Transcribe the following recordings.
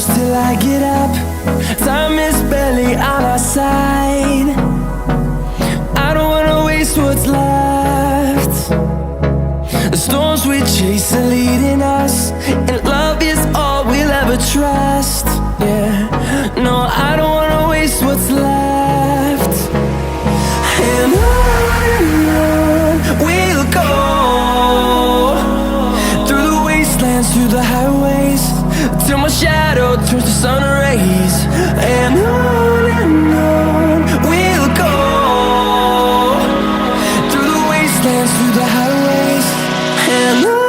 close till I get up. Time is barely on our side. I don't wanna waste what's left. The storms we chase are leading us, and love is all we'll ever trust. Yeah, no, I don't wanna waste what's left. And on we'll go, through the wastelands, through the highways, till my shadow turns to sun rays. And on we'll go, through the wastelands, through the highways, and on.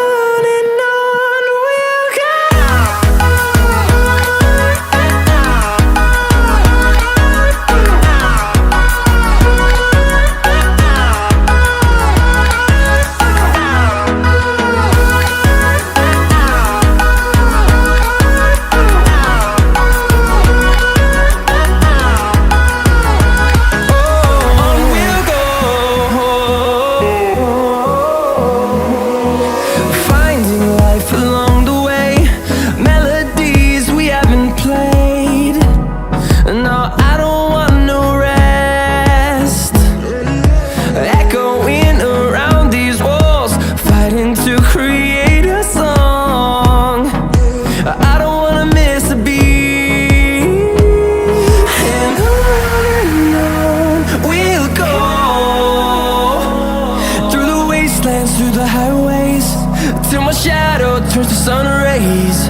Through the highways, till my shadow turns to sun rays.